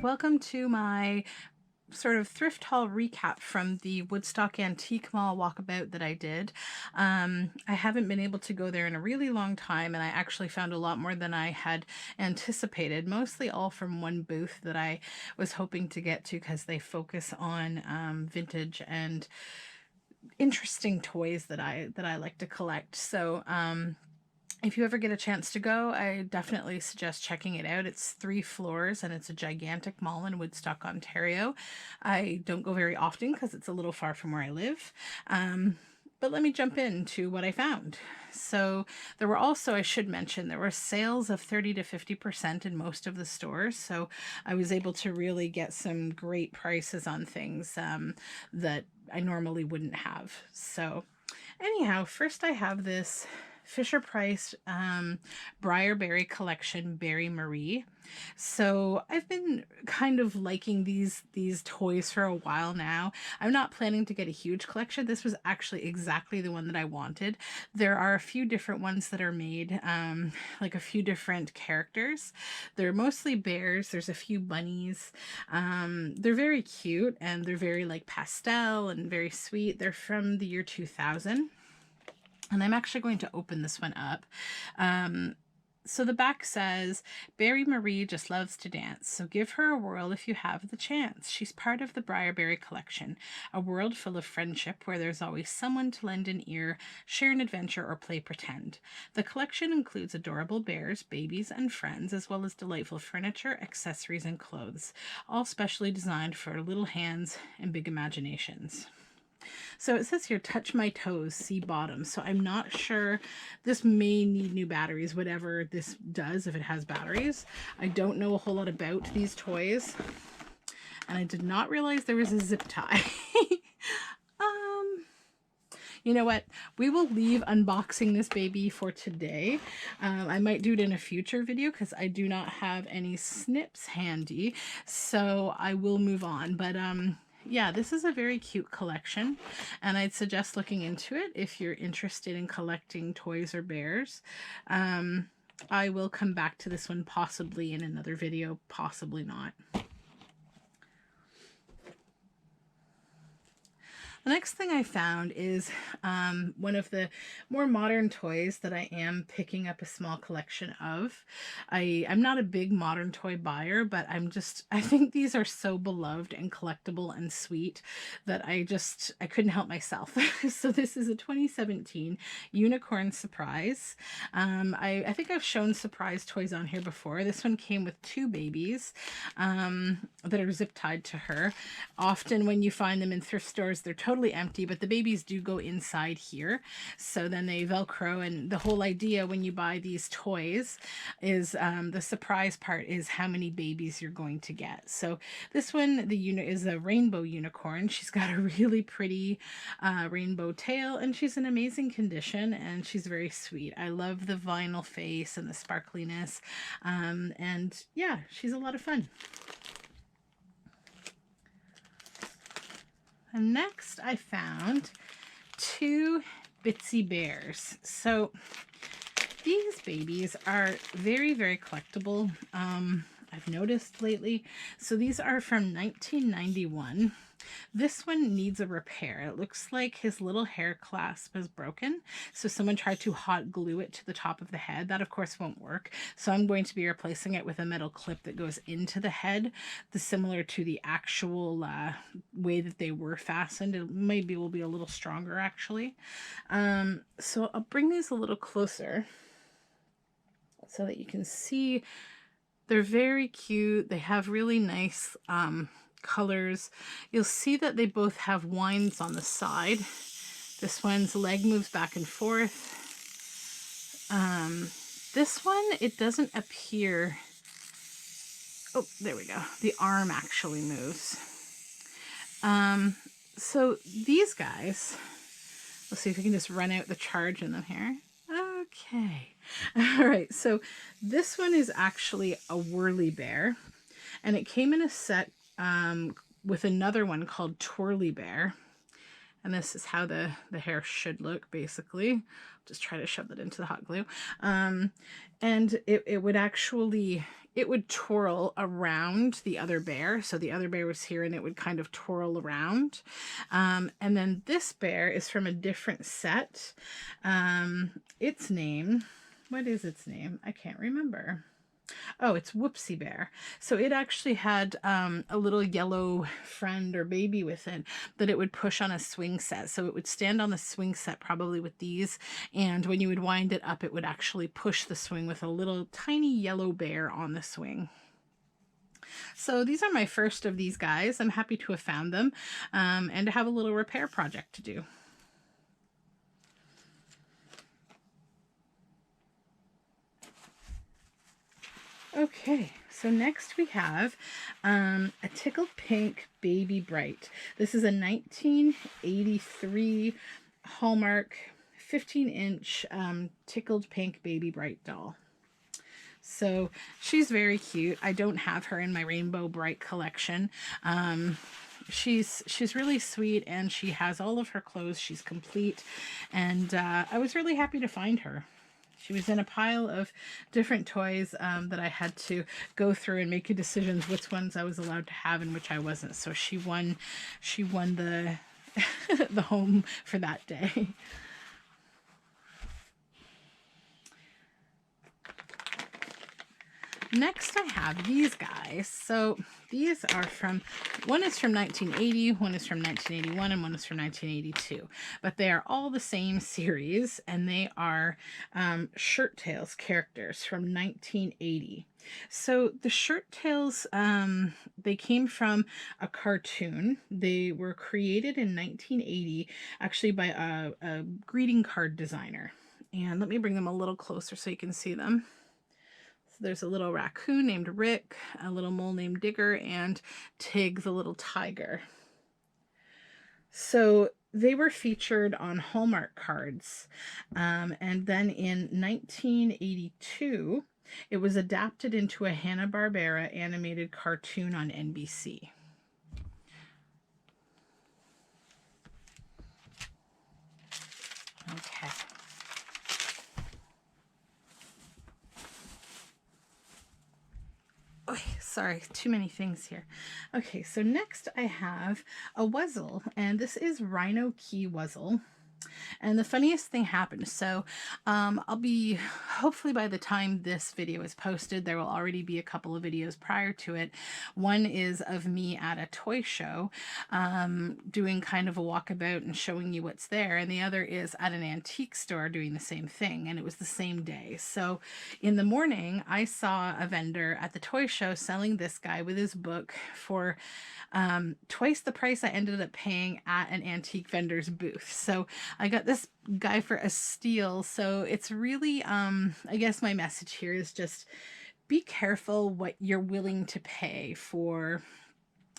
Welcome to my sort of thrift haul recap from the Woodstock Antique Mall walkabout that I did. I haven't been able to go there in a really long time, and I actually found a lot more than I had anticipated, mostly all from one booth that I was hoping to get to because they focus on vintage and interesting toys that I like to collect. So if you ever get a chance to go, I definitely suggest checking it out. It's 3 floors and it's a gigantic mall in Woodstock, Ontario. I don't go very often because it's a little far from where I live. But let me jump into what I found. So there were also, I should mention, there were sales of 30 to 50% in most of the stores. So I was able to really get some great prices on things that I normally wouldn't have. So anyhow, first I have this Fisher-Price Briarberry collection, Berry Marie. So I've been kind of liking these toys for a while now. I'm not planning to get a huge collection. This was actually exactly the one that I wanted. There are a few different ones that are made, like a few different characters. They're mostly bears. There's a few bunnies. They're very cute and they're very like pastel and very sweet. They're from the year 2000. And I'm actually going to open this one up. So the back says, Berry Marie just loves to dance, so give her a whirl if you have the chance. She's part of the Briarberry collection, a world full of friendship where there's always someone to lend an ear, share an adventure, or play pretend. The collection includes adorable bears, babies, and friends, as well as delightful furniture, accessories, and clothes, all specially designed for little hands and big imaginations. So it says here, touch my toes, see bottom. So I'm not sure. This may need new batteries, whatever this does, if it has batteries. I don't know a whole lot about these toys. And I did not realize there was a zip tie. You know what? We will leave unboxing this baby for today. I might do it in a future video because I do not have any snips handy. So I will move on. But yeah, this is a very cute collection, and I'd suggest looking into it if you're interested in collecting toys or bears. I will come back to this one possibly in another video, possibly not. The next thing I found is one of the more modern toys that I am picking up a small collection of. I'm not a big modern toy buyer, but I think these are so beloved and collectible and sweet that I couldn't help myself. So this is a 2017 Unicorn Surprise. I think I've shown surprise toys on here before. This one came with 2 babies that are zip tied to her. Often when you find them in thrift stores, they're totally empty, but the babies do go inside here. So then they Velcro, and the whole idea when you buy these toys is the surprise part is how many babies you're going to get. So this one, the unit is a rainbow unicorn. She's got a really pretty rainbow tail, and she's in amazing condition, and she's very sweet. I love the vinyl face and the sparkliness, and yeah, she's a lot of fun. And next I found 2 Bitsy Bears. So these babies are very, very collectible. I've noticed lately. So these are from 1991. This one needs a repair. It looks like his little hair clasp is broken. So someone tried to hot glue it to the top of the head. That of course won't work. So I'm going to be replacing it with a metal clip that goes into the head, similar to the actual way that they were fastened. It maybe will be a little stronger actually. So I'll bring these a little closer so that you can see. They're very cute. They have really nice colors. You'll see that they both have wines on the side. This one's leg moves back and forth. This one, it doesn't appear. Oh, there we go. The arm actually moves. So these guys, let's see if we can just run out the charge in them here. Okay. All right. So this one is actually a whirly bear, and it came in a set with another one called Twirly Bear. And this is how the hair should look, basically. Just try to shove that into the hot glue. And it would actually it would twirl around the other bear. So the other bear was here and it would kind of twirl around. And then this bear is from a different set. Its name, what is its name? I can't remember. Oh, it's Whoopsie Bear. So it actually had a little yellow friend or baby with it that it would push on a swing set. So it would stand on the swing set probably with these. And when you would wind it up, it would actually push the swing with a little tiny yellow bear on the swing. So these are my first of these guys. I'm happy to have found them and to have a little repair project to do. Okay, so next we have a Tickled Pink Baby Bright. This is a 1983 Hallmark 15-inch Tickled Pink Baby Bright doll. So she's very cute. I don't have her in my Rainbow Bright collection. She's really sweet and she has all of her clothes. She's complete, and I was really happy to find her. She was in a pile of different toys that I had to go through and make decisions which ones I was allowed to have and which I wasn't. So she won the the home for that day. Next I have these guys. So these are one is from 1980, one is from 1981, and one is from 1982. But they are all the same series, and they are Shirttails characters from 1980. So the Shirttails, they came from a cartoon. They were created in 1980, actually by a greeting card designer. And let me bring them a little closer so you can see them. There's a little raccoon named Rick, a little mole named Digger, and Tig, the little tiger. So they were featured on Hallmark cards. And then in 1982, it was adapted into a Hanna-Barbera animated cartoon on NBC. Okay. Oh, sorry, too many things here. Okay, so next I have a Wizzle, and this is Rhino Key Wizzle. And the funniest thing happened. So I'll be, hopefully by the time this video is posted, there will already be a couple of videos prior to it. One is of me at a toy show doing kind of a walkabout and showing you what's there. And the other is at an antique store doing the same thing. And it was the same day. So in the morning, I saw a vendor at the toy show selling this guy with his book for twice the price I ended up paying at an antique vendor's booth. So I got this guy for a steal. So it's really, I guess my message here is just be careful what you're willing to pay for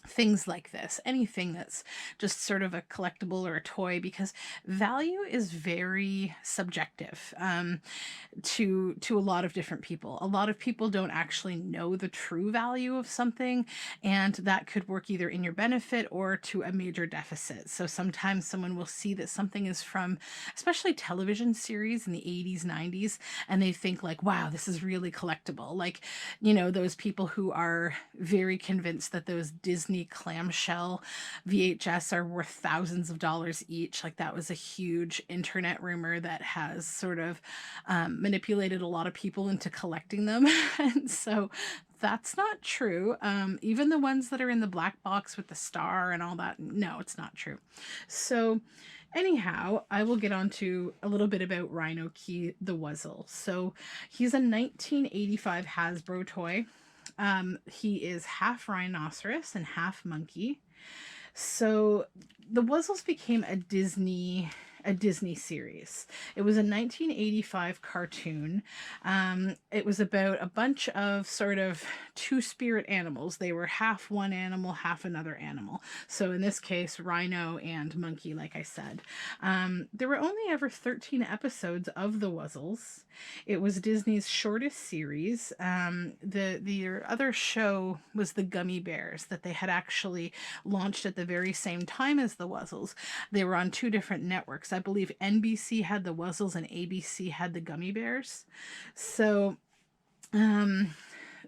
things like this, anything that's just sort of a collectible or a toy, because value is very subjective to a lot of different people. A lot of people don't actually know the true value of something, and that could work either in your benefit or to a major deficit. So sometimes someone will see that something is from, especially television series in the 80s, 90s, and they think like, wow, this is really collectible. Like, you know, those people who are very convinced that those Disney clamshell VHS are worth thousands of dollars each. Like, that was a huge internet rumor that has sort of manipulated a lot of people into collecting them. And so that's not true. Even the ones that are in the black box with the star and all that, no, it's not true. So anyhow, I will get on to a little bit about Rhino Key the Wizzle. So he's a 1985 Hasbro toy. He is half rhinoceros and half monkey. So the Wizzles became a Disney series. It was a 1985 cartoon. It was about a bunch of sort of two-spirit animals. They were half one animal, half another animal. So in this case, rhino and monkey, like I said. There were only ever 13 episodes of the Wizzles. It was Disney's shortest series. The other show was the Gummy Bears that they had actually launched at the very same time as the Wizzles. They were on two different networks. I believe NBC had the Wizzles and ABC had the Gummy Bears. So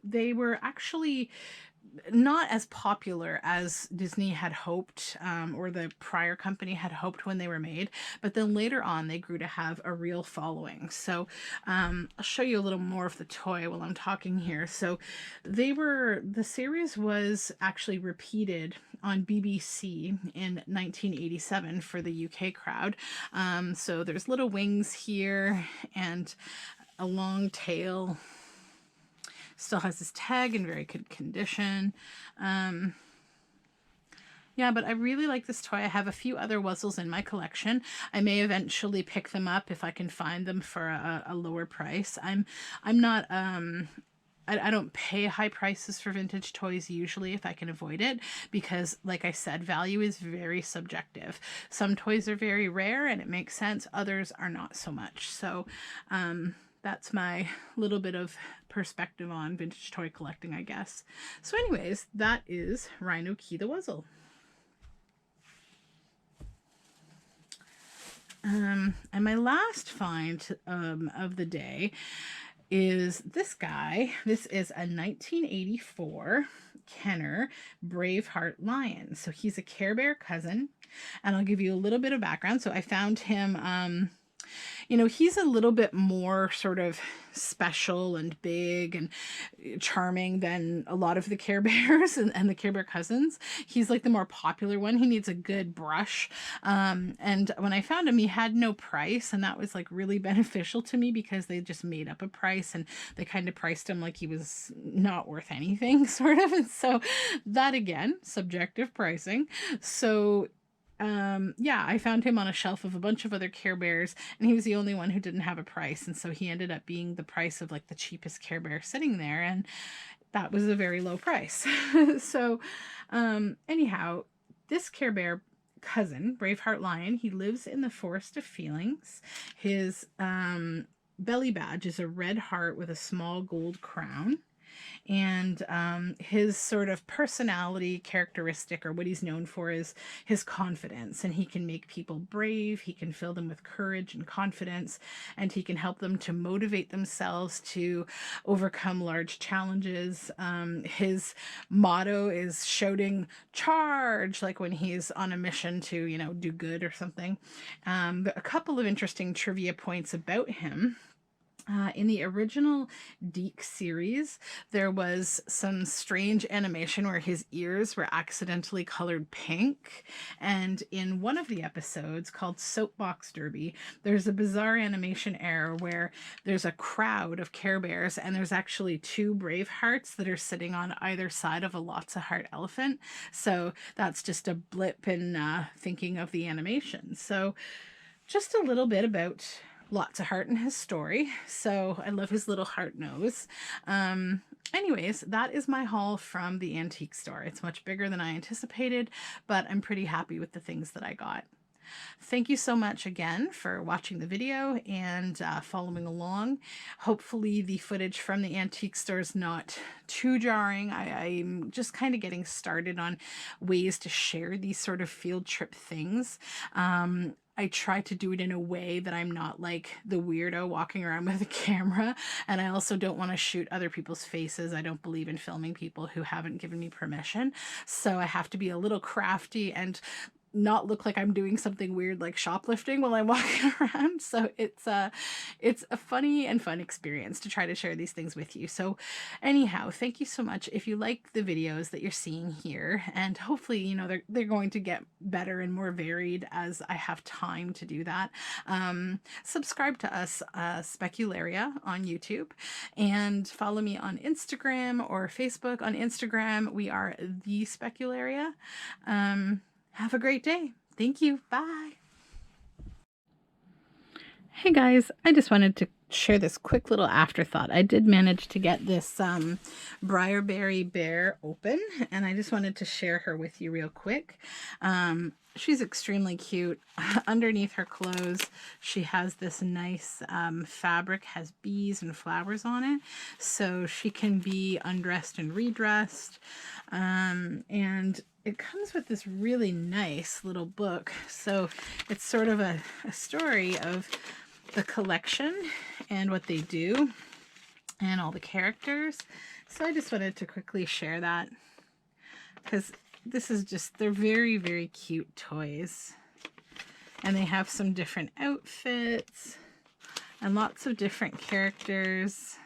they were actually not as popular as Disney had hoped, or the prior company had hoped when they were made, but then later on they grew to have a real following. So I'll show you a little more of the toy while I'm talking here. So the series was actually repeated on BBC in 1987 for the UK crowd. So there's little wings here and a long tail. Still has his tag in very good condition. Yeah, but I really like this toy. I have a few other Wuzzles in my collection. I may eventually pick them up if I can find them for a lower price. I'm not I don't pay high prices for vintage toys usually if I can avoid it, because like I said, value is very subjective. Some toys are very rare and it makes sense. Others are not so much. So that's my little bit of perspective on vintage toy collecting, I guess. So anyways, that is Rhino Key the Wuzzle. And my last find of the day is this guy. This is a 1984 Kenner Braveheart Lion. So he's a Care Bear cousin, and I'll give you a little bit of background. So I found him, you know, he's a little bit more sort of special and big and charming than a lot of the Care Bears and the Care Bear cousins. He's like the more popular one. He needs a good brush. And when I found him, he had no price, and that was like really beneficial to me because they just made up a price and they kind of priced him like he was not worth anything, sort of. And so that, again, subjective pricing. So yeah, I found him on a shelf of a bunch of other Care Bears, and he was the only one who didn't have a price, and so he ended up being the price of like the cheapest Care Bear sitting there, and that was a very low price. So anyhow, this Care Bear cousin, Braveheart Lion, he lives in the Forest of Feelings. His belly badge is a red heart with a small gold crown. And his sort of personality characteristic, or what he's known for, is his confidence. And he can make people brave, he can fill them with courage and confidence, and he can help them to motivate themselves to overcome large challenges. His motto is shouting "charge," like when he's on a mission to, you know, do good or something. A couple of interesting trivia points about him. In the original Deke series, there was some strange animation where his ears were accidentally colored pink. And in one of the episodes called Soapbox Derby, there's a bizarre animation error where there's a crowd of Care Bears and there's actually two Bravehearts that are sitting on either side of a lots of heart elephant. So that's just a blip in thinking of the animation. So just a little bit about Lots of Heart in his story. So I love his little heart nose. Anyways, that is my haul from the antique store. It's much bigger than I anticipated, but I'm pretty happy with the things that I got. Thank you so much again for watching the video and following along. Hopefully the footage from the antique store is not too jarring. I'm just kind of getting started on ways to share these sort of field trip things. I try to do it in a way that I'm not like the weirdo walking around with a camera, and I also don't want to shoot other people's faces. I don't believe in filming people who haven't given me permission, so I have to be a little crafty and not look like I'm doing something weird like shoplifting while I'm walking around. So it's a funny and fun experience to try to share these things with you. So anyhow, thank you so much. If you like the videos that you're seeing here, and hopefully, you know, they're going to get better and more varied as I have time to do that. Subscribe to us, Specularia, on YouTube, and follow me on Instagram or Facebook. On Instagram, we are the Specularia. Have a great day. Thank you. Bye. Hey guys, I just wanted to share this quick little afterthought. I did manage to get this Briarberry Bear open, and I just wanted to share her with you real quick. She's extremely cute. Underneath her clothes, she has this nice fabric, has bees and flowers on it, so she can be undressed and redressed. And it comes with this really nice little book. So it's sort of a story of the collection and what they do. and all the characters. So I just wanted to quickly share that because this is just, they're very, very cute toys. And they have some different outfits and lots of different characters.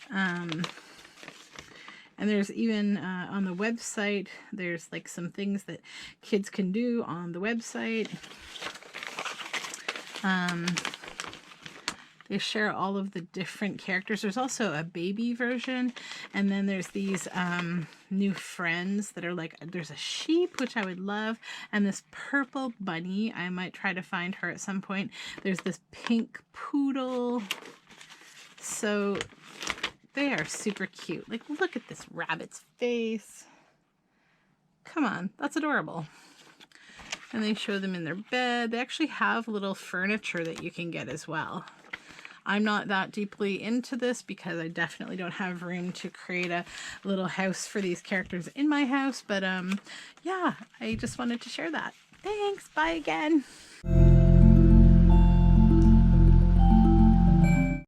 And there's even on the website, there's like some things that kids can do on the website. They share all of the different characters. There's also a baby version, and then there's these new friends that are like, there's a sheep, which I would love, and this purple bunny. I might try to find her at some point. There's this pink poodle. So they are super cute. Like, look at this rabbit's face. Come on, that's adorable. And they show them in their bed. They actually have little furniture that you can get as well. I'm not that deeply into this because I definitely don't have room to create a little house for these characters in my house. But yeah, I just wanted to share that. Thanks. Bye again.